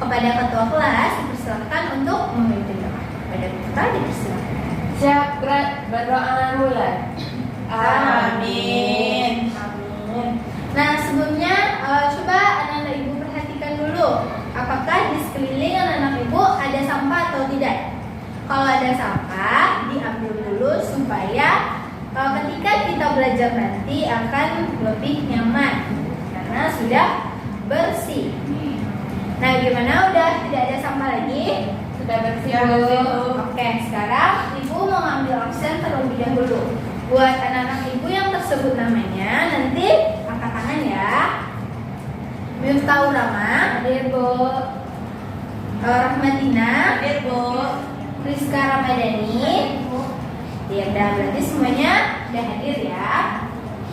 Kepada ketua kelas dipersilakan untuk memimpin doa. Kepada kita dipersilakan. Siap, berdoa mulai. Amin. Amin. Nah, sebelumnya coba anak-anak ibu perhatikan dulu, apakah di sekeliling anak-anak ibu ada sampah atau tidak? Kalau ada sampah, diambil dulu supaya ketika kita belajar nanti akan lebih nyaman karena sudah bersih. Nah, gimana? Udah tidak ada sampah lagi? Sudah bersih, Ya, Bu. Oke, sekarang ibu mau ngambil absen terlebih dahulu. Buat anak-anak ibu yang tersebut namanya, nanti angkat tangan ya. Miftahur Rahma, Hadir, Bu. Rahmatina, Hadir, Bu. Rizka Ramadhani. Ya, udah berarti semuanya udah hadir ya.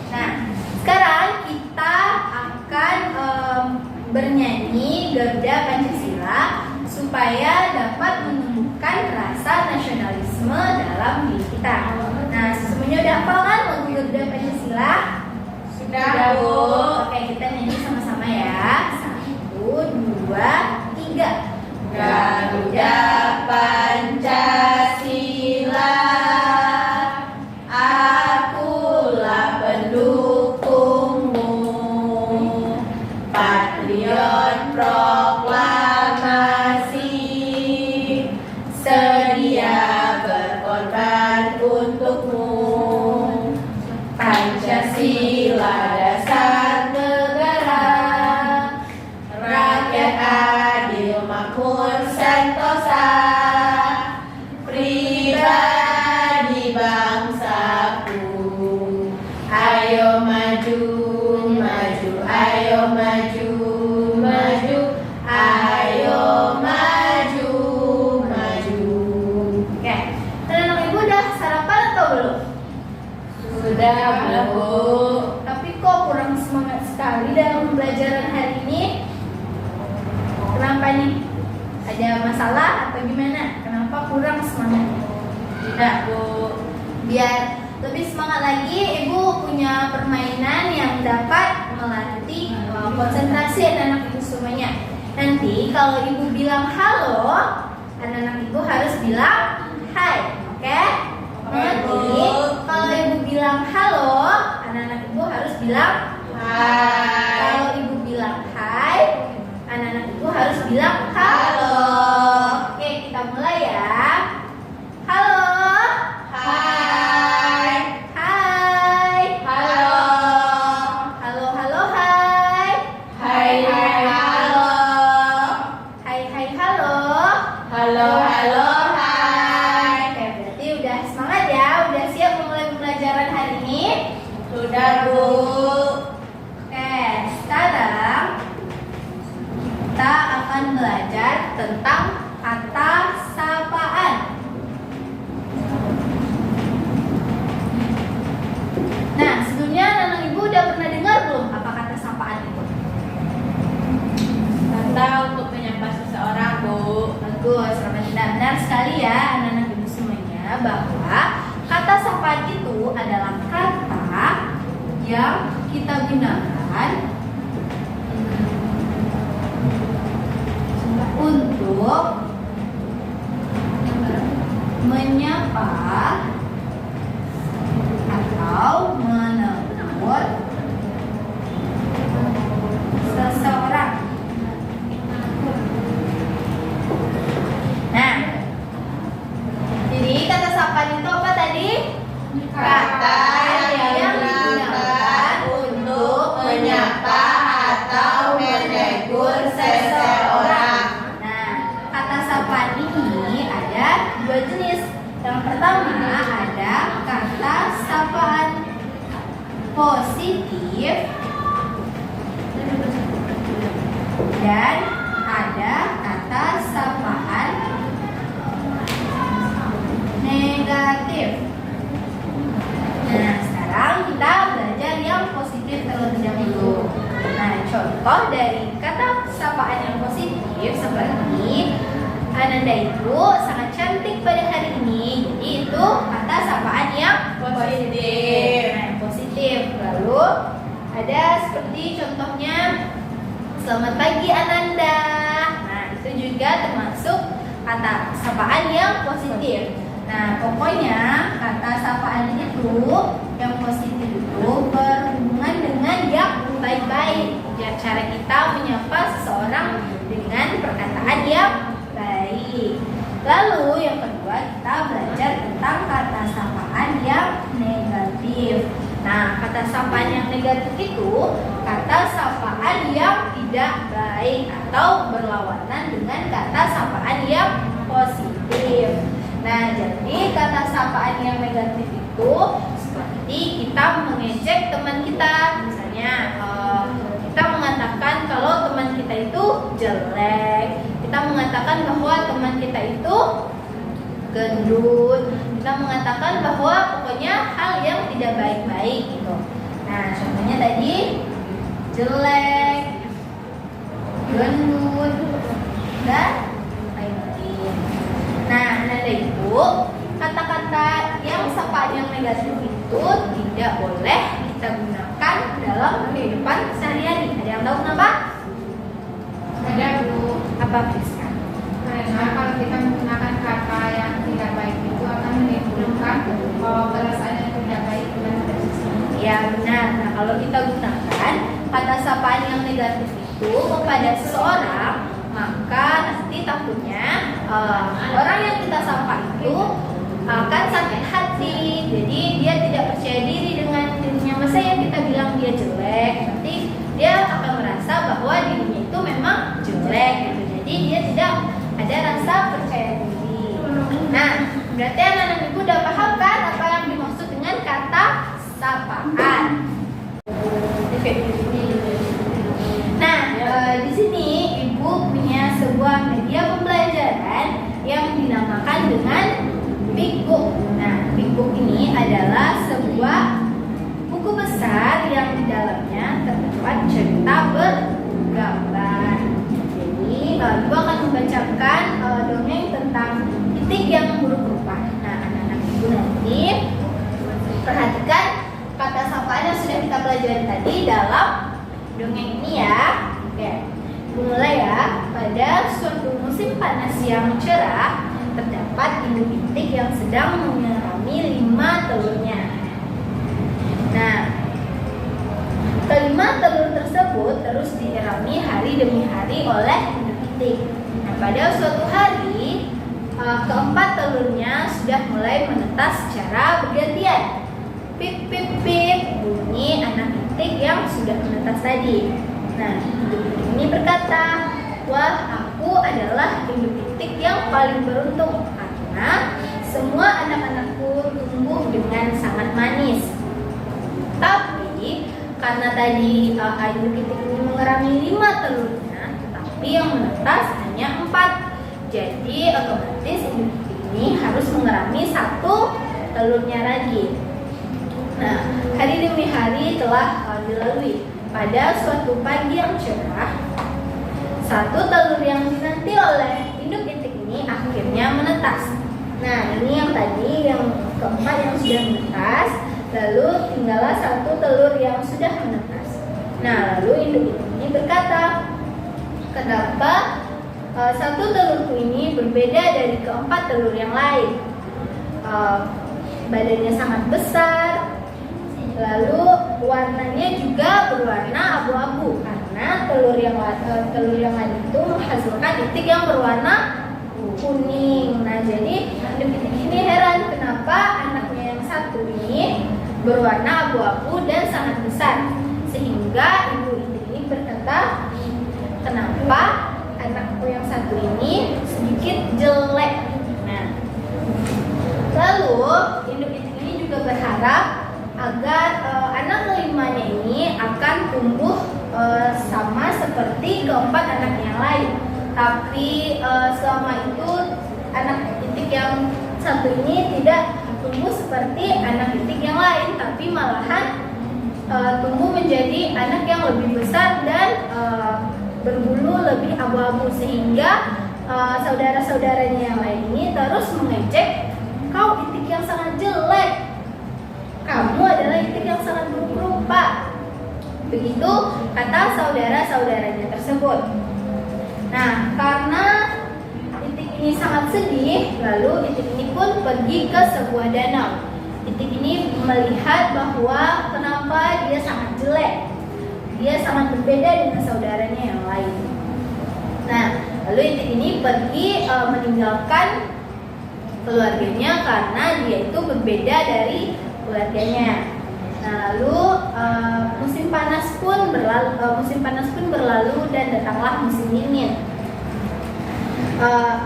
Nah, sekarang kita akan bernyanyi Garuda Pancasila supaya dapat menumbuhkan rasa nasionalisme dalam diri kita. Nah, semuanya udah hafal kan lagu Garuda Pancasila? Sudah, Bu. Oke, kita nyanyi sama-sama ya. 1, 2, 3. Garuda Pancasila, akulah pendukungmu. Patriot proklamasi, sedia berkorban untukmu. Pancasila dasar negara, rakyat adil makmur sentosa, pribadi bangsaku. Ayo maju, maju, ayo maju, maju, ayo maju, maju. Oke. Anak-anak ibu udah sarapan atau belum? Sudah, Bu. Tapi kok kurang semangat sekali dalam pembelajaran hari ini? Kenapa nih? Ada masalah atau gimana? Kenapa kurang semangatnya? Tidak, Bu. Biar lebih semangat lagi, ibu punya permainan yang dapat melatih konsentrasi anak-anak ibu semuanya. Nanti kalau ibu bilang halo, anak-anak ibu harus bilang hai, oke? Nanti Bu. kalau ibu bilang halo, anak-anak ibu harus bilang Hai. Kalau ibu bilang hai, anak-anak ibu harus bilang halo. Oke, kita mulai ya. Halo. Hai. Hai. Halo. Halo, halo, hai. Hai, hai, halo. Hai, hai, halo. Halo, halo, hai. Oke, berarti udah semangat ya, udah siap memulai pembelajaran hari ini. Sudah, Bu. Oke, sekarang kita akan belajar tentang kata sapaan. Nah, sebelumnya anak ibu udah pernah dengar belum apa kata sapaan itu? Kata untuk menyapa seseorang, Bu. Bagus, benar sekali ya anak-anak ibu semuanya bahwa kata sapaan itu adalah kata yang kita gunakan untuk menyapa atau menegur seseorang. Nah, jadi kata sapaan itu apa tadi? Kata yang digunakan untuk menyapa atau menegur seseorang. Nah, kata sapaan ini ada dua jenis. Yang pertama ada kata sapaan positif dan ada kata sapaan negatif. Nah, sekarang kita belajar yang positif terlebih dahulu. Nah, contoh dari kata sapaan yang positif seperti Ananda itu sangat cantik pada hari ini. Jadi itu kata sapaan yang Positif. Nah, yang positif. Lalu ada seperti contohnya selamat pagi Ananda. Nah, itu sehingga termasuk kata sapaan yang positif. Nah, pokoknya kata sapaan itu yang positif itu berhubungan dengan yang baik-baik. Ya, cara kita menyapa seseorang dengan perkataan yang baik. Lalu yang kedua kita belajar tentang kata sapaan yang negatif. Nah, kata sapaan yang negatif itu kata sapaan yang tidak baik atau berlawanan dengan kata sapaan yang positif. Nah, jadi kata sapaan yang negatif itu seperti kita mengejek teman kita. Misalnya kita mengatakan kalau teman kita itu jelek. Kita mengatakan bahwa teman kita itu gendut. Kita mengatakan bahwa pokoknya hal yang tidak baik-baik gitu. Nah, contohnya tadi jelek, gendut, dan lain-lain. Nah, nada itu kata-kata yang sapaan yang negatif itu tidak boleh kita gunakan dalam kehidupan sehari-hari. Ada yang tahu kenapa? Ada Bu. Apa Friska? Karena kalau kita menggunakan kata yang tidak baik itu akan menimbulkan perasaan yang tidak baik dengan seseorang. Ya benar. Nah, kalau kita gunakan kata sapaan yang negatif itu kepada seseorang, maka nanti takutnya orang yang kita sapa itu akan sakit hati. Jadi dia tidak percaya diri dengan dirinya. Masa yang kita bilang dia jelek, nanti dia akan merasa bahwa dirinya itu memang jelek gitu. Jadi dia tidak ada rasa percaya diri. Nah, berarti anak-anak ibu udah paham kan apa yang dimaksud dengan kata sapaan. Nah, di sini ibu punya sebuah media pembelajaran yang dinamakan dengan Big Book. Nah, Big Book ini adalah sebuah buku besar yang di dalamnya terdapat cerita bergambar. Jadi, ibu akan membacakan dongeng tentang titik yang huruf rupa. Nah, anak-anak ibu nanti perhatikan kata sapaan yang sudah kita pelajari tadi dalam dongeng ini ya. Oke, mulai ya. Pada suatu musim panas yang cerah, terdapat induk itik yang sedang menyirami 5 telurnya. Nah, kelima telur tersebut terus disirami hari demi hari oleh induk itik. Nah, pada suatu hari, keempat telurnya sudah mulai menetas secara bergantian. Pip pip pip bunyi anak itik yang sudah menetas tadi. Nah, induk itik ini berkata, "Wah, aku adalah induk itik yang paling beruntung karena semua anak-anakku tumbuh dengan sangat manis." Tapi karena tadi induk itik ini mengerami 5 telurnya, tetapi yang menetas hanya 4. Jadi otomatis induk itik ini harus mengerami 1 telurnya lagi. Nah, hari demi hari telah dilalui. Pada suatu pagi yang cerah, 1 telur yang dinanti oleh induk itik ini akhirnya menetas. Nah, ini yang tadi yang keempat yang sudah menetas, lalu tinggallah 1 telur yang sudah menetas. Nah, lalu induk itik ini berkata, "Kenapa 1 telurku ini berbeda dari keempat telur yang lain? Badannya sangat besar, lalu warnanya juga berwarna abu-abu karena telur yang lain itu menghasilkan itik yang berwarna kuning." Nah, jadi induk itik ini heran kenapa anaknya yang satu ini berwarna abu-abu dan sangat besar, sehingga ibu itik ini berkata, "Kenapa anakku yang satu ini sedikit jelek?" Nah, lalu induk itik ini juga berharap agar anak kelimanya ini akan tumbuh sama seperti keempat anak yang lain. Tapi selama itu anak itik yang satu ini tidak tumbuh seperti anak itik yang lain, tapi malahan tumbuh menjadi anak yang lebih besar dan berbulu lebih abu-abu, sehingga saudara-saudaranya yang lain ini terus mengejek, "Kau itik yang sangat jelek, kamu adalah itik yang sangat buruk rupa." Begitu kata saudara-saudaranya tersebut. Nah, karena ini sangat sedih, lalu Titik ini pun pergi ke sebuah danau. Titik ini melihat bahwa kenapa dia sangat jelek. Dia sangat berbeda dengan saudaranya yang lain. Nah, lalu Titik ini pergi meninggalkan keluarganya karena dia itu berbeda dari keluarganya. Nah, lalu musim panas pun berlalu dan datanglah musim dingin.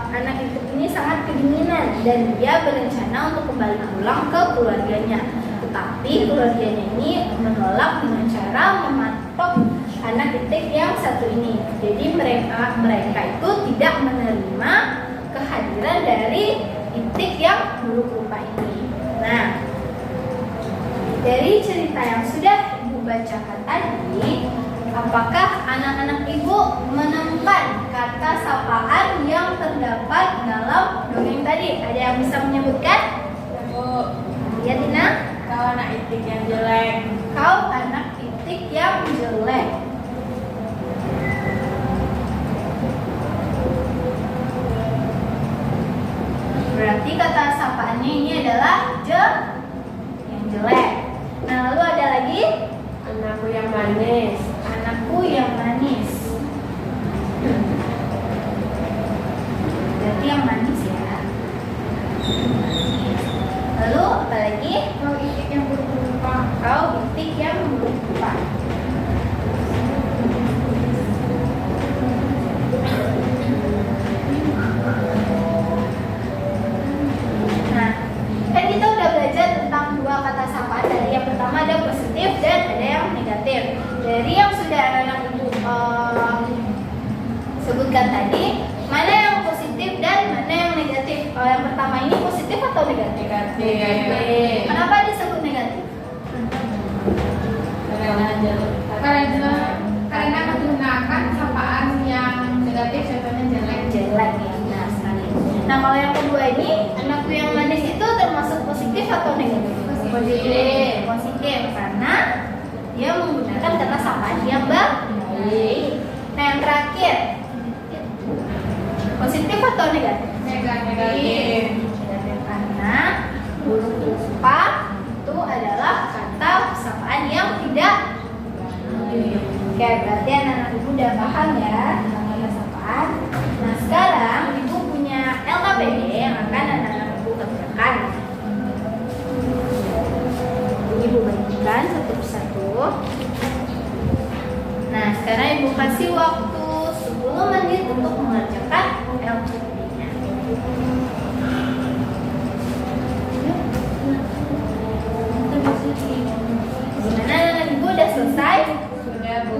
Anak Titik ini sangat kedinginan dan dia berencana untuk kembali pulang ke keluarganya. Tetapi keluarganya ini menolak dengan cara mematok anak Titik yang satu ini. Jadi mereka itu tidak menerima kehadiran dari Titik yang buruk rupa ini. Nah, dari cerita yang sudah Ibu bacakan tadi, apakah anak-anak Ibu menemukan kata sapaan yang terdapat dalam dongeng tadi? Ada yang bisa menyebutkan? Bu, Ya, Tina? kau anak Titik yang jelek. Kau anak Titik yang jelek. Berarti kata sapaannya ini adalah yang jelek. Nah, lalu ada lagi Anakku yang manis. anakku yang manis. Berarti yang manis ya. Lalu apa lagi? Kau Titik yang buruk rupa. Kau Titik yang buruk rupa. Nah, kan kita udah belajar tentang dua kata sapaan tadi. Yang pertama ada positif dan ada yang negatif. Dari yang sudah anak-anak Ibu sebutkan tadi, mana yang positif dan mana yang negatif? Kalau yang pertama ini positif atau negatif? Negatif. Kenapa disebut negatif? Karena menggunakan sapaan yang negatif, contohnya jelek. Jelek ya, benar sekali. Nah, kalau yang kedua ini, anakku yang manis itu termasuk positif atau negatif? Positif. Positif, karena dia menggunakan kata sapaan yang baik. Nah, yang terakhir, positif atau negatif? Negatif. Negatif karena buruk rupa itu adalah kata sapaan yang tidak. Oke, berarti anak-anak Ibu udah paham ya tentang kata sapaan. Nah, sekarang Ibu punya LKPD yang akan anak-anak Ibu kerjakan. Ibu bagikan satu persatu. Nah, sekarang Ibu kasih waktu 10 menit untuk mengerjakan LKPD-nya. Gimana anak Ibu udah selesai? Sudah, Bu.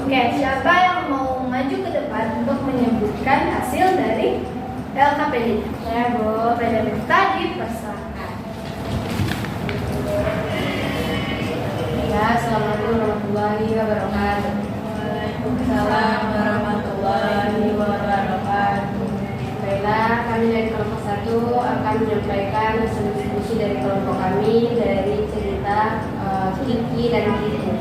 Oke, siapa yang mau maju ke depan untuk menyebutkan hasil dari LKPD-nya? Saya, Bu. Pada minta dipersilakan. Ya, assalamualaikum warahmatullahi wabarakatuh. Waalaikumsalam warahmatullahi wabarakatuh. Baiklah, kami dari kelompok 1 akan menyampaikan hasil diskusi dari kelompok kami dari cerita Kiki dan Kiku.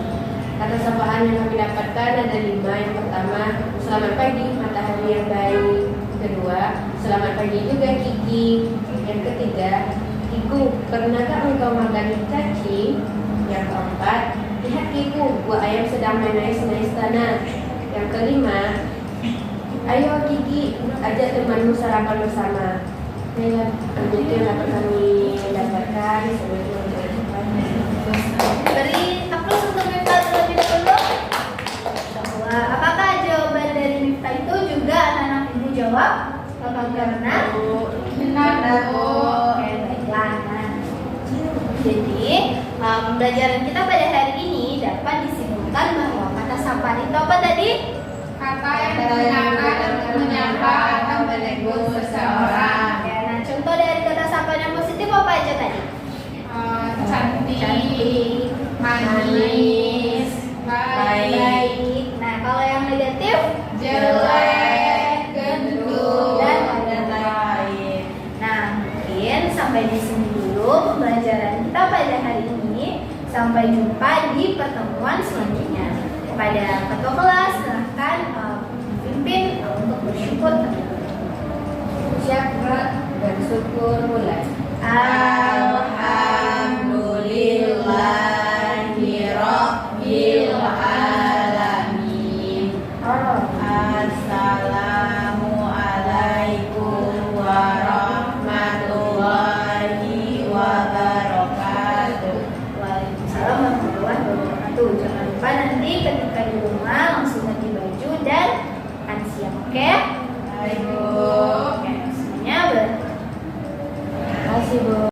Kata sapaan yang kami dapatkan ada 5. Yang pertama, selamat pagi matahari yang baik. Kedua, selamat pagi juga Kiki. Yang ketiga, Kiku, pernahkah engkau makan cacing? Yang keempat, lihat Kiku, buah ayam sedang menangis-nangis tanah. Yang kelima, ayo Kiki, ajak temanmu sarapan bersama. Baiklah, itu yang dapat kami dapatkan. Beri aplaus untuk Miftah terlebih dahulu. Bahwa apakah jawaban dari Miftah itu juga anak-anak Ibu jawab? Apakah benar? Benar, Bu. Oke, baiklah. Nah, jadi pembelajaran kita pada hari ini dapat disimpulkan bahwa kata sapaan itu apa tadi? Kata yang digunakan untuk menyapa atau menegur seseorang. Oke, nah contoh dari kata sapaan yang positif apa aja tadi? Cantik, manis, baik, Nah, kalau yang negatif? jelek, gendut, Dan lain. Nah, mungkin sampai di sini dulu pembelajaran kita pada hari ini. Sampai jumpa di pertemuan selanjutnya. Kepada ketua kelas, silahkan pimpin untuk bersyukur. siap, Kak? Bersyukur mulai.